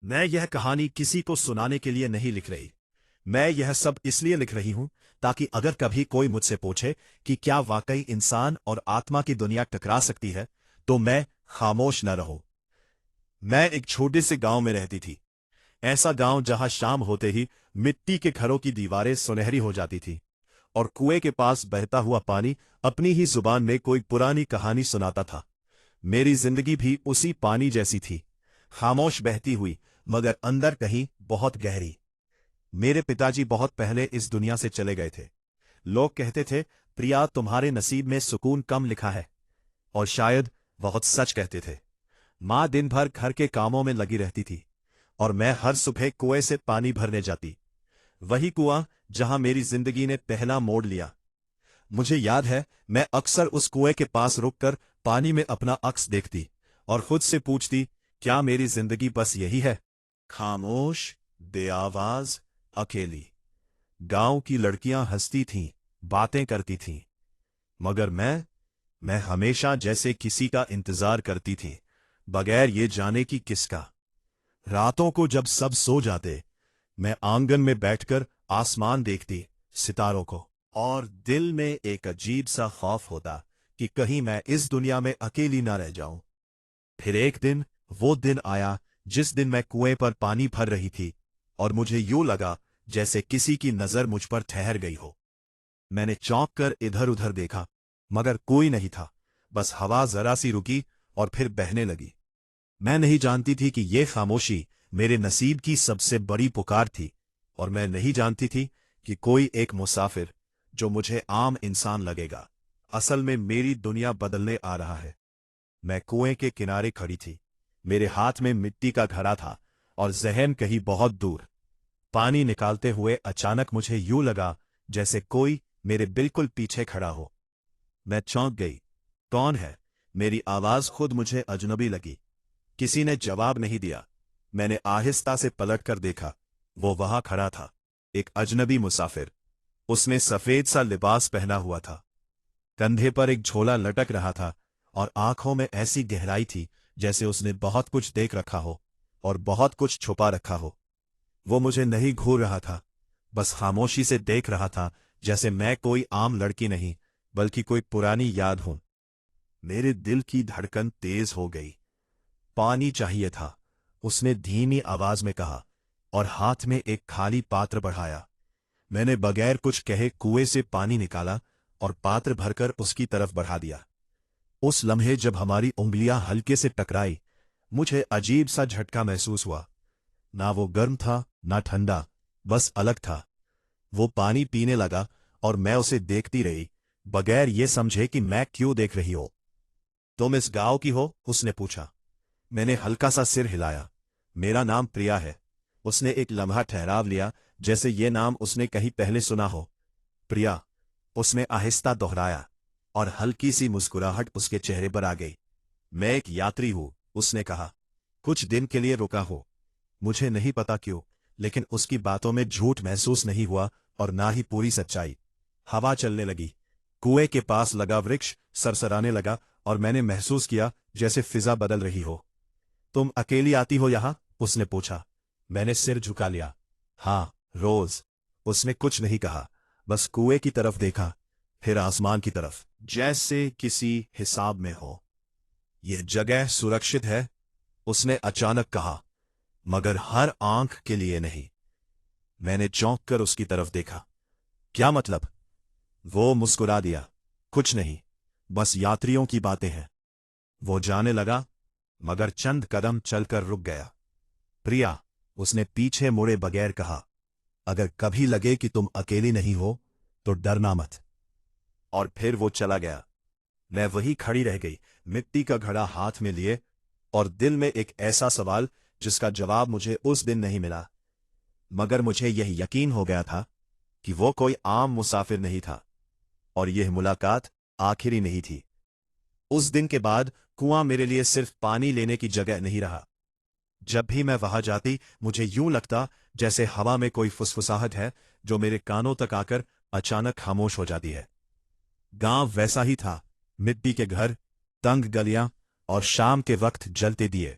मैं यह कहानी किसी को सुनाने के लिए नहीं लिख रही। मैं यह सब इसलिए लिख रही हूं ताकि अगर कभी कोई मुझसे पूछे कि क्या वाकई इंसान और आत्मा की दुनिया टकरा सकती है, तो मैं खामोश न रहूं। मैं एक छोटे से गांव में रहती थी। ऐसा गांव जहां शाम होते ही मिट्टी के घरों की दीवारें सुनहरी हो जाती थी और कुएं के पास बहता हुआ पानी अपनी ही जुबान में कोई पुरानी कहानी सुनाता था। मेरी जिंदगी भी उसी पानी जैसी थी, खामोश बहती हुई, मगर अंदर कहीं बहुत गहरी। मेरे पिताजी बहुत पहले इस दुनिया से चले गए थे। लोग कहते थे, प्रिया, तुम्हारे नसीब में सुकून कम लिखा है, और शायद बहुत सच कहते थे। माँ दिन भर घर के कामों में लगी रहती थी और मैं हर सुबह कुएं से पानी भरने जाती। वही कुआं जहां मेरी जिंदगी ने पहला मोड़ लिया। मुझे याद है, मैं अक्सर उस कुएं के पास रुककर पानी में अपना अक्स देखती और खुद से पूछती, क्या मेरी जिंदगी बस यही है? खामोश, बेआवाज, अकेली। गांव की लड़कियां हंसती थीं, बातें करती थीं, मगर मैं हमेशा जैसे किसी का इंतजार करती थी, बगैर ये जाने कि किसका। रातों को जब सब सो जाते, मैं आंगन में बैठकर आसमान देखती, सितारों को, और दिल में एक अजीब सा खौफ होता कि कहीं मैं इस दुनिया में अकेली ना रह जाऊं। फिर एक दिन, वो दिन आया जिस दिन मैं कुएं पर पानी भर रही थी और मुझे यूं लगा जैसे किसी की नजर मुझ पर ठहर गई हो। मैंने चौंक कर इधर उधर देखा, मगर कोई नहीं था। बस हवा जरा सी रुकी और फिर बहने लगी। मैं नहीं जानती थी कि ये खामोशी मेरे नसीब की सबसे बड़ी पुकार थी, और मैं नहीं जानती थी कि कोई एक मुसाफिर, जो मुझे आम इंसान लगेगा, असल में मेरी दुनिया बदलने आ रहा है। मैं कुएं के किनारे खड़ी थी। मेरे हाथ में मिट्टी का घड़ा था और जहन कहीं बहुत दूर। पानी निकालते हुए अचानक मुझे यूं लगा जैसे कोई मेरे बिल्कुल पीछे खड़ा हो। मैं चौंक गई। कौन है? मेरी आवाज खुद मुझे अजनबी लगी। किसी ने जवाब नहीं दिया। मैंने आहिस्ता से पलटकर देखा। वो वहां खड़ा था, एक अजनबी मुसाफिर। उसने सफेद सा लिबास पहना हुआ था, कंधे पर एक झोला लटक रहा था, और आंखों में ऐसी गहराई थी जैसे उसने बहुत कुछ देख रखा हो और बहुत कुछ छुपा रखा हो। वो मुझे नहीं घूर रहा था, बस खामोशी से देख रहा था, जैसे मैं कोई आम लड़की नहीं, बल्कि कोई पुरानी याद हूं। मेरे दिल की धड़कन तेज हो गई। पानी चाहिए था, उसने धीमी आवाज में कहा, और हाथ में एक खाली पात्र बढ़ाया। मैंने बगैर कुछ कहे कुएं से पानी निकाला और पात्र भरकर उसकी तरफ बढ़ा दिया। उस लम्हे जब हमारी उंगलियां हल्के से टकराई, मुझे अजीब सा झटका महसूस हुआ। ना वो गर्म था, ना ठंडा, बस अलग था। वो पानी पीने लगा और मैं उसे देखती रही, बगैर ये समझे कि मैं क्यों देख रही हो। तुम इस गांव की हो? उसने पूछा। मैंने हल्का सा सिर हिलाया। मेरा नाम प्रिया है। उसने एक लम्हा ठहराव लिया, जैसे ये नाम उसने कहीं पहले सुना हो। प्रिया, उसने आहिस्ता दोहराया, और हल्की सी मुस्कुराहट उसके चेहरे पर आ गई। मैं एक यात्री हूं, उसने कहा। कुछ दिन के लिए रुका हो। मुझे नहीं पता क्यों, लेकिन उसकी बातों में झूठ महसूस नहीं हुआ और ना ही पूरी सच्चाई। हवा चलने लगी। कुएं के पास लगा वृक्ष सरसराने लगा और मैंने महसूस किया जैसे फिजा बदल रही हो। तुम अकेली आती हो यहां? उसने पूछा। मैंने सिर झुका लिया। हाँ, रोज। उसने कुछ नहीं कहा, बस कुएं की तरफ देखा, फिर आसमान की तरफ, जैसे किसी हिसाब में हो। यह जगह सुरक्षित है, उसने अचानक कहा, मगर हर आंख के लिए नहीं। मैंने चौंक कर उसकी तरफ देखा। क्या मतलब? वो मुस्कुरा दिया। कुछ नहीं, बस यात्रियों की बातें हैं। वो जाने लगा, मगर चंद कदम चलकर रुक गया। प्रिया, उसने पीछे मुड़े बगैर कहा, अगर कभी लगे कि तुम अकेली नहीं हो, तो डरना मत। और फिर वो चला गया। मैं वही खड़ी रह गई, मिट्टी का घड़ा हाथ में लिए, और दिल में एक ऐसा सवाल जिसका जवाब मुझे उस दिन नहीं मिला। मगर मुझे यह यकीन हो गया था कि वो कोई आम मुसाफिर नहीं था, और यह मुलाकात आखिरी नहीं थी। उस दिन के बाद कुआं मेरे लिए सिर्फ पानी लेने की जगह नहीं रहा। जब भी मैं वहां जाती, मुझे यूं लगता जैसे हवा में कोई फुसफुसाहट है जो मेरे कानों तक आकर अचानक खामोश हो जाती है। गांव वैसा ही था, मिट्टी के घर, तंग गलियां और शाम के वक्त जलते दिए।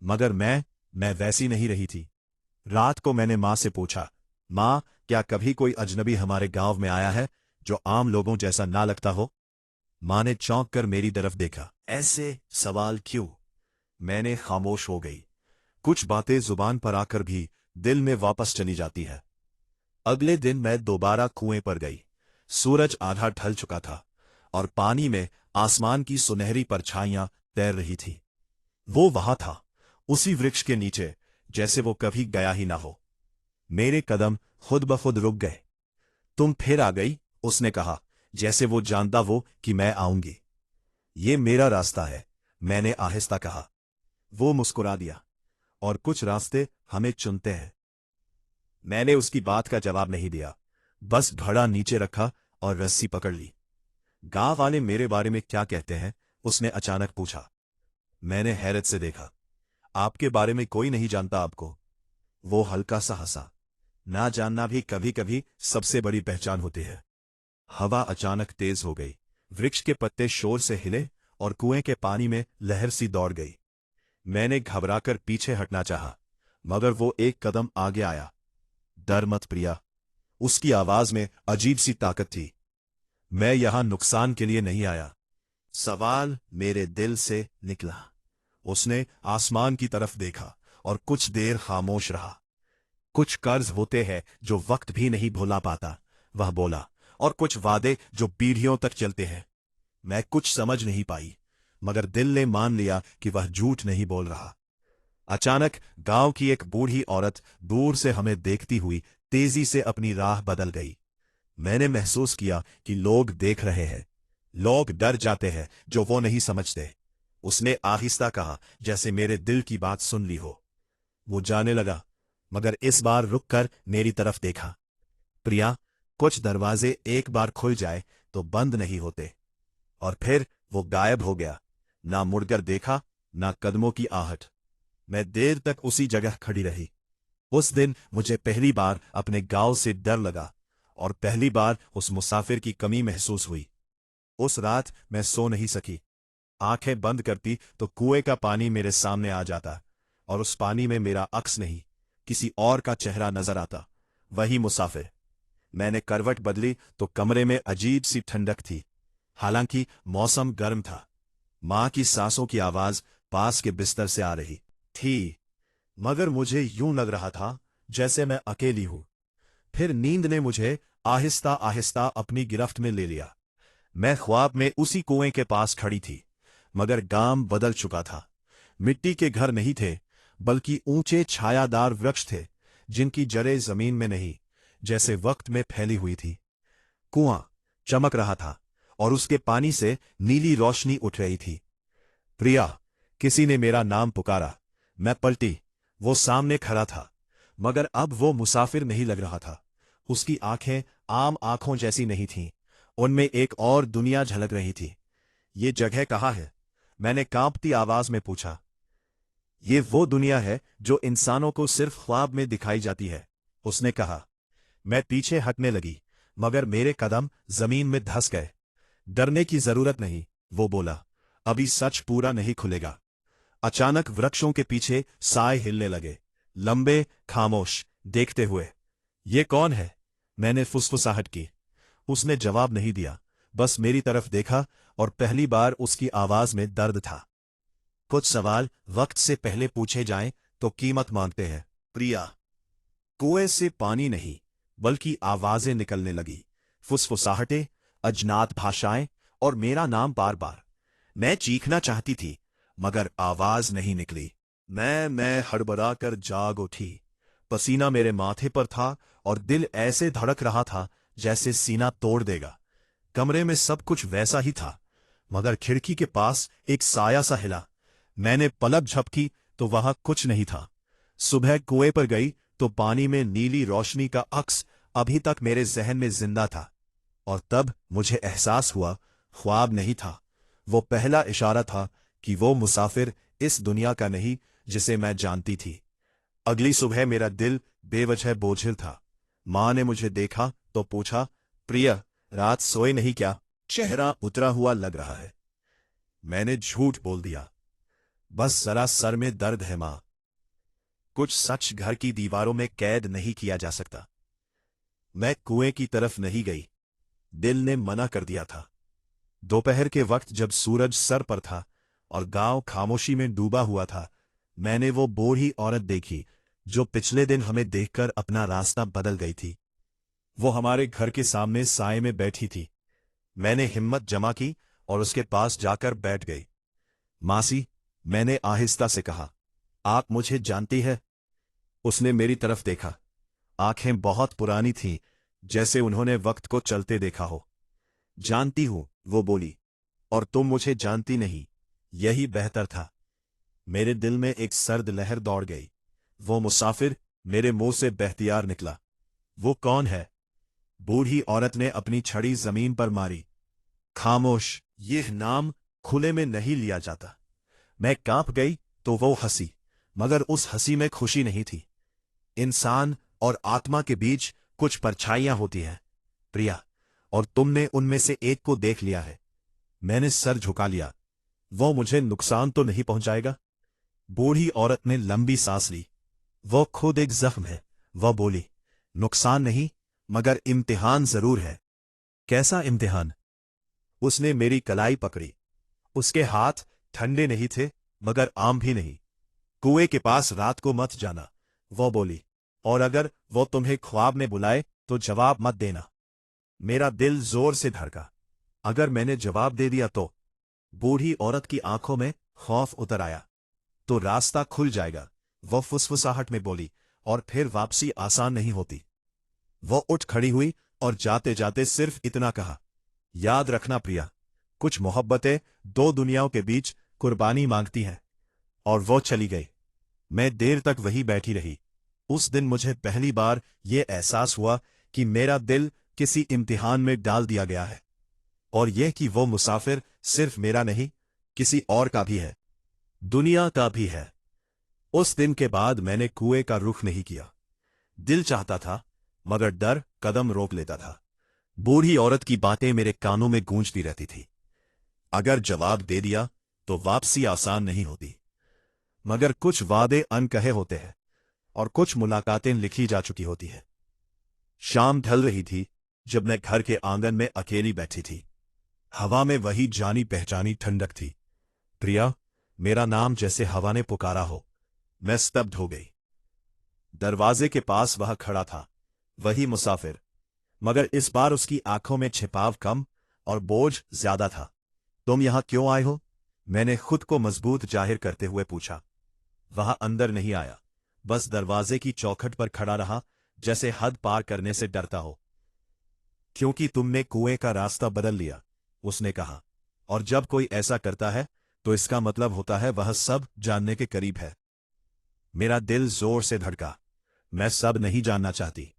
मगर मैं मैं वैसी नहीं रही थी। रात को मैंने माँ से पूछा, माँ, क्या कभी कोई अजनबी हमारे गांव में आया है जो आम लोगों जैसा ना लगता हो? माँ ने चौंक कर मेरी तरफ देखा। ऐसे सवाल क्यों? मैंने खामोश हो गई। कुछ बातें जुबान पर आकर भी दिल में वापस चली जाती है। अगले दिन मैं दोबारा कुएं पर गई। सूरज आधा ढल चुका था और पानी में आसमान की सुनहरी परछाइयां तैर रही थी। वो वहां था, उसी वृक्ष के नीचे, जैसे वो कभी गया ही ना हो। मेरे कदम खुद ब खुद रुक गए। तुम फिर आ गई, उसने कहा, जैसे वो जानता वो कि मैं आऊंगी। ये मेरा रास्ता है, मैंने आहिस्ता कहा। वो मुस्कुरा दिया, और कुछ रास्ते हमें चुनते हैं। मैंने उसकी बात का जवाब नहीं दिया, बस घड़ा नीचे रखा और रस्सी पकड़ ली। गांव वाले मेरे बारे में क्या कहते हैं? उसने अचानक पूछा। मैंने हैरत से देखा। आपके बारे में कोई नहीं जानता आपको। वो हल्का सा हंसा। ना जानना भी कभी कभी सबसे बड़ी पहचान होती है। हवा अचानक तेज हो गई। वृक्ष के पत्ते शोर से हिले और कुएं के पानी में लहर सी दौड़ गई। मैंने घबराकर पीछे हटना चाहा, मगर वो एक कदम आगे आया। डर मत प्रिया, उसकी आवाज में अजीब सी ताकत थी। मैं यहां नुकसान के लिए नहीं आया। सवाल मेरे दिल से निकला। उसने आसमान की तरफ देखा और कुछ देर खामोश रहा। कुछ कर्ज होते हैं जो वक्त भी नहीं भुला पाता, वह बोला, और कुछ वादे जो पीढ़ियों तक चलते हैं। मैं कुछ समझ नहीं पाई, मगर दिल ने मान लिया कि वह झूठ नहीं बोल रहा। अचानक गांव की एक बूढ़ी औरत दूर से हमें देखती हुई तेजी से अपनी राह बदल गई। मैंने महसूस किया कि लोग देख रहे हैं। लोग डर जाते हैं जो वो नहीं समझते। उसने आहिस्ता कहा, जैसे मेरे दिल की बात सुन ली हो। वो जाने लगा, मगर इस बार रुककर मेरी तरफ देखा। प्रिया, कुछ दरवाजे एक बार खुल जाए तो बंद नहीं होते। और फिर वो गायब हो गया। ना मुड़कर देखा, ना कदमों की आहट। मैं देर तक उसी जगह खड़ी रही। उस दिन मुझे पहली बार अपने गांव से डर लगा, और पहली बार उस मुसाफिर की कमी महसूस हुई। उस रात मैं सो नहीं सकी। आंखें बंद करती तो कुएं का पानी मेरे सामने आ जाता, और उस पानी में मेरा अक्स नहीं, किसी और का चेहरा नजर आता। वही मुसाफिर। मैंने करवट बदली तो कमरे में अजीब सी ठंडक थी। हालांकि मौसम गर्म था। मां की सांसों की आवाज पास के बिस्तर से आ रही थी, मगर मुझे यूं लग रहा था जैसे मैं अकेली हूं। फिर नींद ने मुझे आहिस्ता आहिस्ता अपनी गिरफ्त में ले लिया। मैं ख्वाब में उसी कुएं के पास खड़ी थी, मगर गांव बदल चुका था। मिट्टी के घर नहीं थे, बल्कि ऊंचे छायादार वृक्ष थे, जिनकी जड़ें जमीन में नहीं, जैसे वक्त में फैली हुई थी। कुआं चमक रहा था, और उसके पानी से नीली रोशनी उठ रही थी। प्रिया, किसी ने मेरा नाम पुकारा। मैं पलटी। वो सामने खड़ा था, मगर अब वो मुसाफिर नहीं लग रहा था। उसकी आंखें आम आंखों जैसी नहीं थीं, उनमें एक और दुनिया झलक रही थी। ये जगह कहाँ है? मैंने कांपती आवाज में पूछा। ये वो दुनिया है जो इंसानों को सिर्फ ख्वाब में दिखाई जाती है, उसने कहा। मैं पीछे हटने लगी, मगर मेरे कदम जमीन में धंस गए। डरने की जरूरत नहीं, वो बोला, अभी सच पूरा नहीं खुलेगा। अचानक वृक्षों के पीछे साए हिलने लगे, लंबे, खामोश, देखते हुए। ये कौन है? मैंने फुसफुसाहट की। उसने जवाब नहीं दिया, बस मेरी तरफ देखा, और पहली बार उसकी आवाज में दर्द था। कुछ सवाल वक्त से पहले पूछे जाएं तो कीमत मांगते हैं। प्रिया। कुएं से पानी नहीं, बल्कि आवाजें निकलने लगी। फुसफुसाहटें, अजनात भाषाएं, और मेरा नाम बार बार। मैं चीखना चाहती थी, मगर आवाज नहीं निकली। मैं हड़बड़ा कर जाग उठी। पसीना मेरे माथे पर था, और दिल ऐसे धड़क रहा था जैसे सीना तोड़ देगा। कमरे में सब कुछ वैसा ही था, मगर खिड़की के पास एक साया सा हिला। मैंने पलक झपकी तो वहां कुछ नहीं था। सुबह कुएं पर गई तो पानी में नीली रोशनी का अक्स अभी तक मेरे जहन में जिंदा था। और तब मुझे एहसास हुआ, ख्वाब नहीं था, वो पहला इशारा था कि वो मुसाफिर इस दुनिया का नहीं जिसे मैं जानती थी। अगली सुबह मेरा दिल बेवजह बोझिल था। मां ने मुझे देखा तो पूछा, प्रिया, रात सोए नहीं क्या? चेहरा उतरा हुआ लग रहा है। मैंने झूठ बोल दिया, बस जरा सर में दर्द है मां। कुछ सच घर की दीवारों में कैद नहीं किया जा सकता। मैं कुएं की तरफ नहीं गई। दिल ने मना कर दिया था। दोपहर के वक्त जब सूरज सर पर था और गांव खामोशी में डूबा हुआ था, मैंने वो बूढ़ी औरत देखी जो पिछले दिन हमें देखकर अपना रास्ता बदल गई थी। वो हमारे घर के सामने साए में बैठी थी। मैंने हिम्मत जमा की और उसके पास जाकर बैठ गई। मासी, मैंने आहिस्ता से कहा, आप मुझे जानती है? उसने मेरी तरफ देखा। आंखें बहुत पुरानी थीं, जैसे उन्होंने वक्त को चलते देखा हो। जानती हूं, वो बोली, और तुम मुझे जानती नहीं। यही बेहतर था। मेरे दिल में एक सर्द लहर दौड़ गई। वो मुसाफिर मेरे मुंह से बेख्तियार निकला। वो कौन है? बूढ़ी औरत ने अपनी छड़ी जमीन पर मारी। खामोश, यह नाम खुले में नहीं लिया जाता। मैं कांप गई तो वो हंसी, मगर उस हंसी में खुशी नहीं थी। इंसान और आत्मा के बीच कुछ परछाइयां होती हैं, प्रिया, और तुमने उनमें से एक को देख लिया है। मैंने सर झुका लिया। वो मुझे नुकसान तो नहीं पहुंचाएगा? बूढ़ी औरत ने लंबी सांस ली। वो खुद एक जख्म है, वह बोली। नुकसान नहीं, मगर इम्तिहान जरूर है। कैसा इम्तिहान? उसने मेरी कलाई पकड़ी। उसके हाथ ठंडे नहीं थे, मगर आम भी नहीं। कुएं के पास रात को मत जाना, वो बोली, और अगर वो तुम्हें ख्वाब में बुलाए तो जवाब मत देना। मेरा दिल जोर से धड़का। अगर मैंने जवाब दे दिया तो? बूढ़ी औरत की आंखों में खौफ उतर आया। तो रास्ता खुल जाएगा, वो फुसफुसाहट में बोली, और फिर वापसी आसान नहीं होती। वो उठ खड़ी हुई और जाते जाते सिर्फ इतना कहा, याद रखना प्रिया, कुछ मोहब्बतें दो दुनियाओं के बीच कुर्बानी मांगती हैं। और वो चली गई। मैं देर तक वहीं बैठी रही। उस दिन मुझे पहली बार ये एहसास हुआ कि मेरा दिल किसी इम्तिहान में डाल दिया गया है, और यह कि वो मुसाफिर सिर्फ मेरा नहीं, किसी और का भी है, दुनिया का भी है। उस दिन के बाद मैंने कुएं का रुख नहीं किया। दिल चाहता था, मगर डर कदम रोक लेता था। बूढ़ी औरत की बातें मेरे कानों में गूंजती रहती थी। अगर जवाब दे दिया तो वापसी आसान नहीं होती, मगर कुछ वादे अनकहे होते हैं और कुछ मुलाकातें लिखी जा चुकी होती है। शाम ढल रही थी जब मैं घर के आंगन में अकेली बैठी थी। हवा में वही जानी पहचानी ठंडक थी। प्रिया, मेरा नाम जैसे हवा ने पुकारा हो। मैं स्तब्ध हो गई। दरवाजे के पास वह खड़ा था, वही मुसाफिर, मगर इस बार उसकी आंखों में छिपाव कम और बोझ ज्यादा था। तुम यहां क्यों आए हो? मैंने खुद को मजबूत जाहिर करते हुए पूछा। वह अंदर नहीं आया, बस दरवाजे की चौखट पर खड़ा रहा, जैसे हद पार करने से डरता हो। क्योंकि तुमने कुएं का रास्ता बदल लिया, उसने कहा, और जब कोई ऐसा करता है तो इसका मतलब होता है वह सब जानने के करीब है। मेरा दिल जोर से धड़का। मैं सब नहीं जानना चाहती।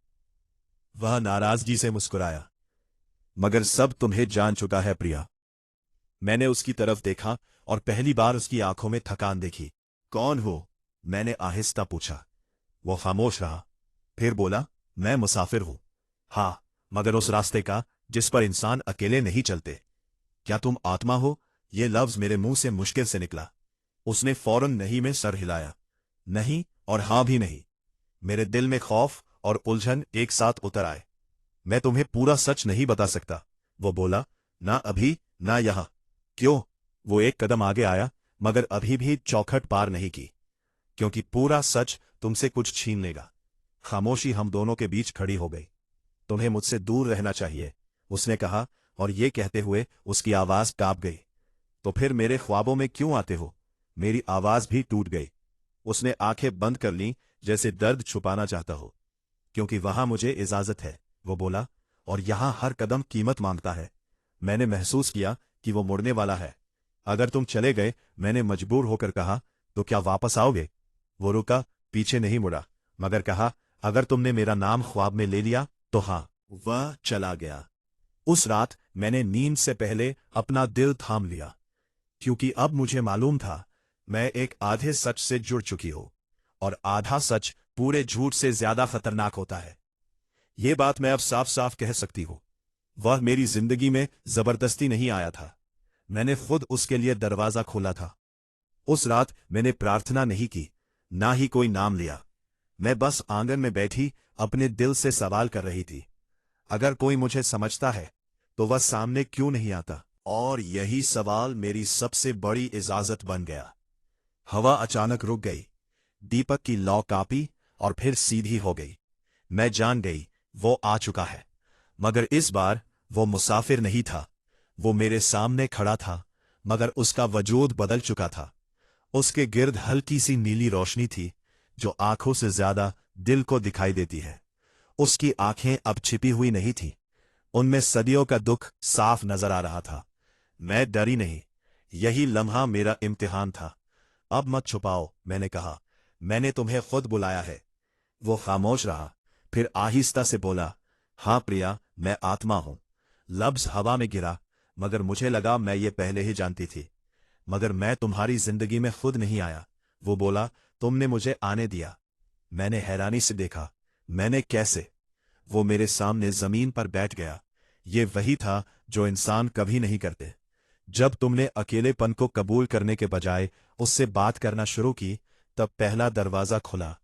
वह नाराजगी से मुस्कुराया। मगर सब तुम्हें जान चुका है प्रिया। मैंने उसकी तरफ देखा और पहली बार उसकी आंखों में थकान देखी। कौन हो? मैंने आहिस्ता पूछा। वो खामोश रहा, फिर बोला, मैं मुसाफिर हूं। हाँ, मगर उस रास्ते का जिस पर इंसान अकेले नहीं चलते। क्या तुम आत्मा हो? ये लफ्ज मेरे मुंह से मुश्किल से निकला। उसने फौरन नहीं में सर हिलाया। नहीं और हां भी नहीं। मेरे दिल में खौफ और उलझन एक साथ उतर आए। मैं तुम्हें पूरा सच नहीं बता सकता, वो बोला, ना अभी, ना यहां। क्यों? वो एक कदम आगे आया, मगर अभी भी चौखट पार नहीं की। क्योंकि पूरा सच तुमसे कुछ छीन लेगा। खामोशी हम दोनों के बीच खड़ी हो गई। तुम्हें मुझसे दूर रहना चाहिए, उसने कहा, और ये कहते हुए उसकी आवाज कांप गई। तो फिर मेरे ख्वाबों में क्यों आते हो? मेरी आवाज भी टूट गई। उसने आंखें बंद कर लीं, जैसे दर्द छुपाना चाहता हो। क्योंकि वहां मुझे इजाजत है, वो बोला, और यहां हर कदम कीमत मांगता है। मैंने महसूस किया कि वो मुड़ने वाला है। अगर तुम चले गए, मैंने मजबूर होकर कहा, तो क्या वापस आओगे? वो रुका, पीछे नहीं मुड़ा, मगर कहा, अगर तुमने मेरा नाम ख्वाब में ले लिया तो हां। वह चला गया। उस रात मैंने नींद से पहले अपना दिल थाम लिया, क्योंकि अब मुझे मालूम था मैं एक आधे सच से जुड़ चुकी हूं, और आधा सच पूरे झूठ से ज्यादा खतरनाक होता है। ये बात मैं अब साफ साफ कह सकती हूं। वह मेरी जिंदगी में जबरदस्ती नहीं आया था। मैंने खुद उसके लिए दरवाजा खोला था। उस रात मैंने प्रार्थना नहीं की, ना ही कोई नाम लिया, मैं बस आंगन में बैठी अपने दिल से सवाल कर रही थी, अगर कोई मुझे समझता है तो वह सामने क्यों नहीं आता। और यही सवाल मेरी सबसे बड़ी इजाजत बन गया। हवा अचानक रुक गई, दीपक की लौ कांपी और फिर सीधी हो गई। मैं जान गई वो आ चुका है, मगर इस बार वो मुसाफिर नहीं था। वो मेरे सामने खड़ा था, मगर उसका वजूद बदल चुका था। उसके गिर्द हल्की सी नीली रोशनी थी जो आंखों से ज्यादा दिल को दिखाई देती है। उसकी आंखें अब छिपी हुई नहीं थीं, उनमें सदियों का दुख साफ नजर आ रहा था। मैं डरी नहीं, यही लम्हा मेरा इम्तिहान था। अब मत छुपाओ, मैंने कहा, मैंने तुम्हें खुद बुलाया है। वो खामोश रहा, फिर आहिस्ता से बोला, हाँ प्रिया, मैं आत्मा हूं। लफ्ज हवा में गिरा, मगर मुझे लगा मैं ये पहले ही जानती थी। मगर मैं तुम्हारी जिंदगी में खुद नहीं आया, वो बोला, तुमने मुझे आने दिया। मैंने हैरानी से देखा, मैंने कैसे? वो मेरे सामने जमीन पर बैठ गया। ये वही था जो इंसान कभी नहीं करते। जब तुमने अकेलेपन को कबूल करने के बजाय उससे बात करना शुरू की, तब पहला दरवाजा खुला।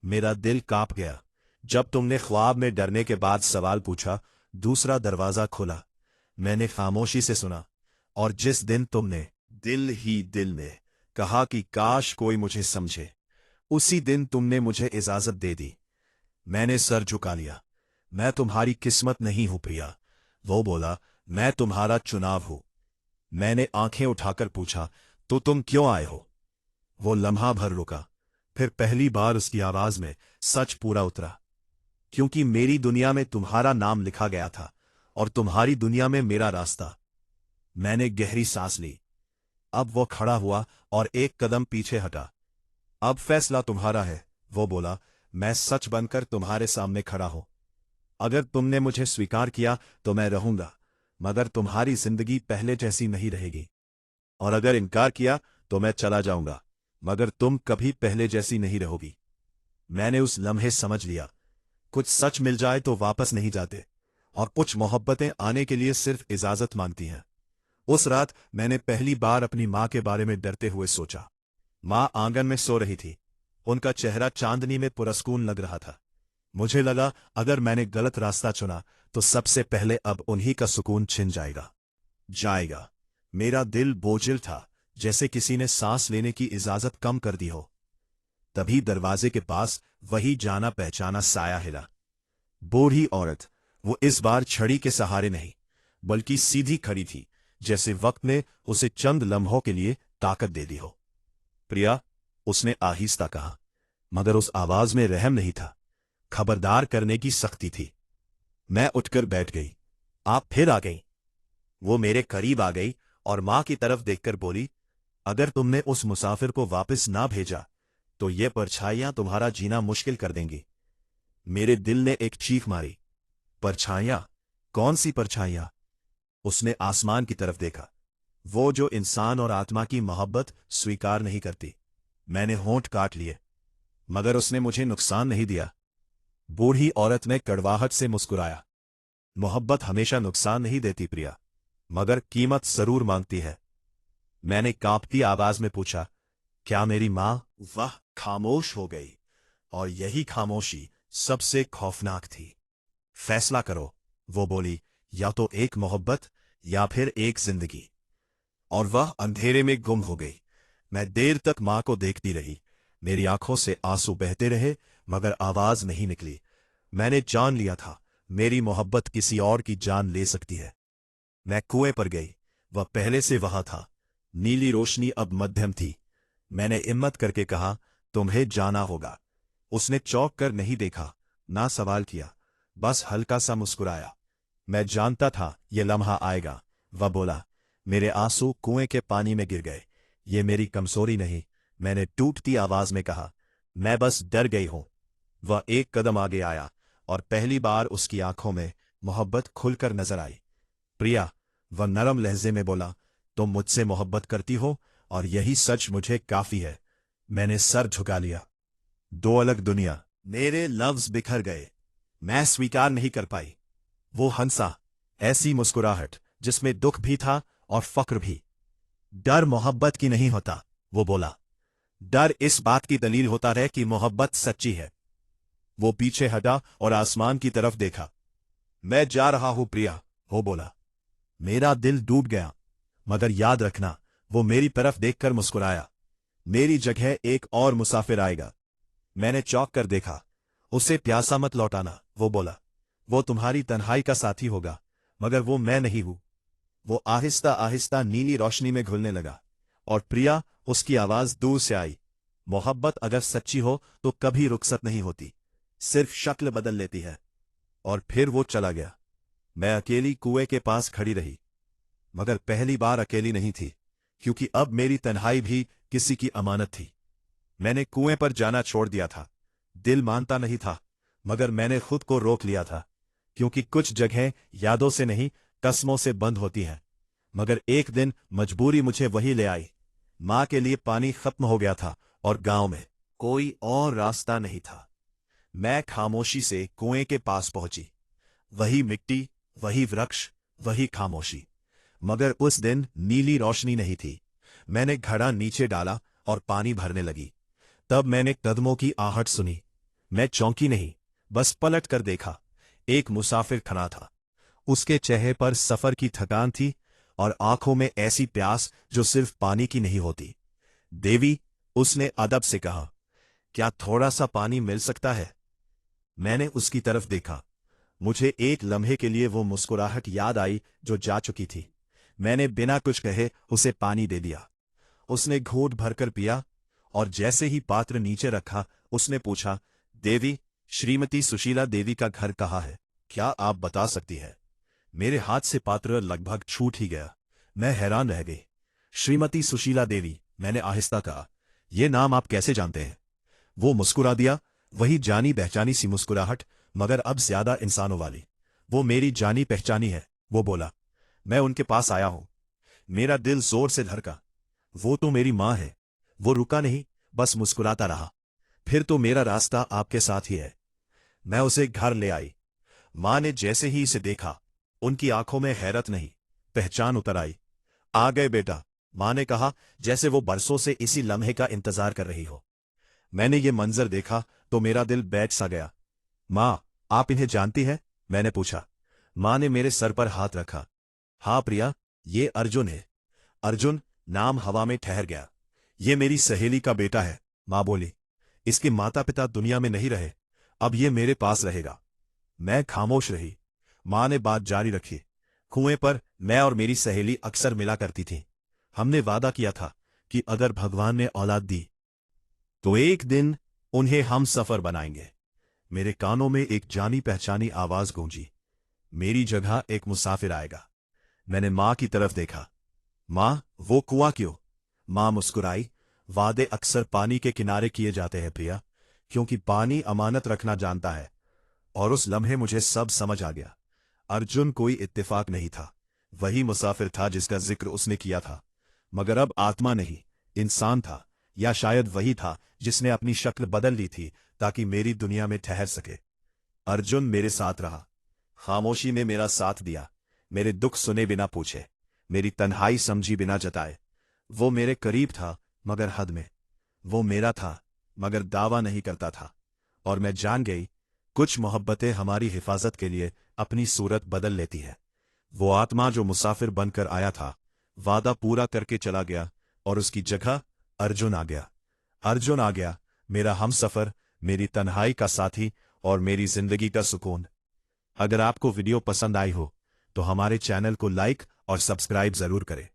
मेरा दिल कांप गया। जब तुमने ख्वाब में डरने के बाद सवाल पूछा, दूसरा दरवाजा खुला। मैंने खामोशी से सुना, और जिस दिन तुमने दिल ही दिल में कहा कि काश कोई मुझे समझे, उसी दिन तुमने मुझे इजाजत दे दी। मैंने सर झुका लिया। मैं तुम्हारी किस्मत नहीं हूं प्रिया, वो बोला, मैं तुम्हारा चुनाव हूं। मैंने आंखें उठाकर पूछा, तो तुम क्यों आए हो? वो लम्हा भर रुका, फिर पहली बार उसकी आवाज में सच पूरा उतरा। क्योंकि मेरी दुनिया में तुम्हारा नाम लिखा गया था, और तुम्हारी दुनिया में मेरा रास्ता। मैंने गहरी सांस ली। अब वो खड़ा हुआ और एक कदम पीछे हटा। अब फैसला तुम्हारा है, वो बोला, मैं सच बनकर तुम्हारे सामने खड़ा हूं। अगर तुमने मुझे स्वीकार किया तो मैं रहूंगा, मगर तुम्हारी जिंदगी पहले जैसी नहीं रहेगी। और अगर इनकार किया तो मैं चला जाऊंगा, मगर तुम कभी पहले जैसी नहीं रहोगी। मैंने उस लम्हे समझ लिया, कुछ सच मिल जाए तो वापस नहीं जाते, और कुछ मोहब्बतें आने के लिए सिर्फ इजाजत मांगती हैं। उस रात मैंने पहली बार अपनी मां के बारे में डरते हुए सोचा। मां आंगन में सो रही थी, उनका चेहरा चांदनी में पुरस्कून लग रहा था। मुझे लगा अगर मैंने गलत रास्ता चुना तो सबसे पहले अब उन्हीं का सुकून छिन जाएगा। मेरा दिल बोझिल था, जैसे किसी ने सांस लेने की इजाजत कम कर दी हो। तभी दरवाजे के पास वही जाना पहचाना साया हिला। बूढ़ी औरत, वो इस बार छड़ी के सहारे नहीं, बल्कि सीधी खड़ी थी, जैसे वक्त ने उसे चंद लम्हों के लिए ताकत दे दी हो। प्रिया, उसने आहिस्ता कहा, मगर उस आवाज में रहम नहीं था, खबरदार करने की सख्ती थी। मैं उठकर बैठ गई। आप फिर आ गई। वो मेरे करीब आ गई और मां की तरफ देखकर बोली, अगर तुमने उस मुसाफिर को वापस ना भेजा तो ये परछाइयां तुम्हारा जीना मुश्किल कर देंगी। मेरे दिल ने एक चीख मारी। परछाइयां? कौन सी परछाइयां? उसने आसमान की तरफ देखा, वो जो इंसान और आत्मा की मोहब्बत स्वीकार नहीं करती। मैंने होंठ काट लिए, मगर उसने मुझे नुकसान नहीं दिया। बूढ़ी औरत ने कड़वाहट से मुस्कुराया, मोहब्बत हमेशा नुकसान नहीं देती प्रिया, मगर कीमत जरूर मांगती है। मैंने कांपती आवाज में पूछा, क्या मेरी मां? वह खामोश हो गई, और यही खामोशी सबसे खौफनाक थी। फैसला करो, वो बोली, या तो एक मोहब्बत या फिर एक जिंदगी। और वह अंधेरे में गुम हो गई। मैं देर तक मां को देखती रही। मेरी आंखों से आंसू बहते रहे, मगर आवाज नहीं निकली। मैंने जान लिया था, मेरी मोहब्बत किसी और की जान ले सकती है। मैं कुएं पर गई। वह पहले से वहां था। नीली रोशनी अब मध्यम थी। मैंने हिम्मत करके कहा, तुम्हें जाना होगा। उसने चौंक कर नहीं देखा, ना सवाल किया, बस हल्का सा मुस्कुराया। मैं जानता था यह लम्हा आएगा। वह बोला, मेरे आंसू कुएं के पानी में गिर गए। ये मेरी कमजोरी नहीं, मैंने टूटती आवाज में कहा, मैं बस डर गई हूं। वह एक कदम आगे आया, और पहली बार उसकी आंखों में मोहब्बत खुलकर नजर आई। प्रिया, वह नरम लहजे में बोला, तुम मुझसे मोहब्बत करती हो, और यही सच मुझे काफी है। मैंने सर झुका लिया। दो अलग दुनिया। मेरे लफ्ज बिखर गए। मैं स्वीकार नहीं कर पाई। वो हंसा, ऐसी मुस्कुराहट जिसमें दुख भी था और फक्र भी। डर मोहब्बत की नहीं होता, वो बोला। डर इस बात की दलील होता है कि मोहब्बत सच्ची है। वो पीछे हटा और आसमान की तरफ देखा। मैं जा रहा हूं प्रिया, वो बोला। मेरा दिल डूब गया, मगर याद रखना, वो मेरी तरफ देखकर मुस्कुराया। मेरी जगह एक और मुसाफिर आएगा। मैंने चौंक कर देखा। उसे प्यासा मत लौटाना, वो बोला। वो तुम्हारी तन्हाई का साथी होगा, मगर वो मैं नहीं हूं। वो आहिस्ता आहिस्ता नीली रोशनी में घुलने लगा, और प्रिया, उसकी आवाज दूर से आई। मोहब्बत अगर सच्ची हो तो कभी रुखसत नहीं होती, सिर्फ शक्ल बदल लेती है। और फिर वो चला गया। मैं अकेली कुएं के पास खड़ी रही, मगर पहली बार अकेली नहीं थी, क्योंकि अब मेरी तन्हाई भी किसी की अमानत थी। मैंने कुएं पर जाना छोड़ दिया था। दिल मानता नहीं था, मगर मैंने खुद को रोक लिया था, क्योंकि कुछ जगहें यादों से नहीं, कस्मों से बंद होती हैं। मगर एक दिन मजबूरी मुझे वही ले आई। मां के लिए पानी खत्म हो गया था, और गांव में कोई और रास्ता नहीं था। मैं खामोशी से कुएं के पास पहुंची। वही मिट्टी, वही वृक्ष, वही खामोशी। मगर उस दिन नीली रोशनी नहीं थी। मैंने घड़ा नीचे डाला और पानी भरने लगी। तब मैंने कदमों की आहट सुनी। मैं चौंकी नहीं, बस पलट कर देखा। एक मुसाफिर खड़ा था। उसके चेहरे पर सफर की थकान थी, और आंखों में ऐसी प्यास जो सिर्फ पानी की नहीं होती। देवी, उसने अदब से कहा, क्या थोड़ा सा पानी मिल सकता है? मैंने उसकी तरफ देखा। मुझे एक लम्हे के लिए वो मुस्कुराहट याद आई जो जा चुकी थी। मैंने बिना कुछ कहे उसे पानी दे दिया। उसने घूंट भरकर पिया, और जैसे ही पात्र नीचे रखा, उसने पूछा, देवी, श्रीमती सुशीला देवी का घर कहाँ है? क्या आप बता सकती है? मेरे हाथ से पात्र लगभग छूट ही गया। मैं हैरान रह गई। श्रीमती सुशीला देवी, मैंने आहिस्ता कहा। ये नाम आप कैसे जानते हैं? वो मुस्कुरा दिया, वही जानी पहचानी सी मुस्कुराहट, मगर अब ज्यादा इंसानों वाली। वो मेरी जानी पहचानी है, वो बोला। मैं उनके पास आया हूं। मेरा दिल जोर से धड़का। वो तो मेरी मां है। वो रुका नहीं, बस मुस्कुराता रहा। फिर तो मेरा रास्ता आपके साथ ही है। मैं उसे घर ले आई। मां ने जैसे ही इसे देखा, उनकी आंखों में हैरत नहीं, पहचान उतर आई। आ गए बेटा, मां ने कहा, जैसे वो बरसों से इसी लम्हे का इंतजार कर रही हो। मैंने ये मंजर देखा तो मेरा दिल बैठ सा गया। मां, आप इन्हें जानती हैं? मैंने पूछा। मां ने मेरे सर पर हाथ रखा। हाँ प्रिया, ये अर्जुन है। अर्जुन नाम हवा में ठहर गया। ये मेरी सहेली का बेटा है, मां बोली। इसके माता पिता दुनिया में नहीं रहे, अब ये मेरे पास रहेगा। मैं खामोश रही। मां ने बात जारी रखी। कुएं पर मैं और मेरी सहेली अक्सर मिला करती थी। हमने वादा किया था कि अगर भगवान ने औलाद दी तो एक दिन उन्हें हम सफर बनाएंगे। मेरे कानों में एक जानी पहचानी आवाज गूंजी, मेरी जगह एक मुसाफिर आएगा। मैंने मां की तरफ देखा। मां, वो कुआं क्यों? मां मुस्कुराई। वादे अक्सर पानी के किनारे किए जाते हैं प्रिया, क्योंकि पानी अमानत रखना जानता है। और उस लम्हे मुझे सब समझ आ गया। अर्जुन कोई इत्तेफाक नहीं था, वही मुसाफिर था जिसका जिक्र उसने किया था। मगर अब आत्मा नहीं, इंसान था, या शायद वही था जिसने अपनी शक्ल बदल ली थी ताकि मेरी दुनिया में ठहर सके। अर्जुन मेरे साथ रहा, खामोशी में मेरा साथ दिया, मेरे दुख सुने बिना पूछे, मेरी तन्हाई समझी बिना जताए। वो मेरे करीब था, मगर हद में। वो मेरा था, मगर दावा नहीं करता था। और मैं जान गई, कुछ मोहब्बतें हमारी हिफाजत के लिए अपनी सूरत बदल लेती है। वो आत्मा जो मुसाफिर बनकर आया था, वादा पूरा करके चला गया, और उसकी जगह अर्जुन आ गया। अर्जुन आ गया, मेरा हमसफर, मेरी तन्हाई का साथी, और मेरी जिंदगी का सुकून। अगर आपको वीडियो पसंद आई हो तो हमारे चैनल को लाइक और सब्सक्राइब जरूर करें।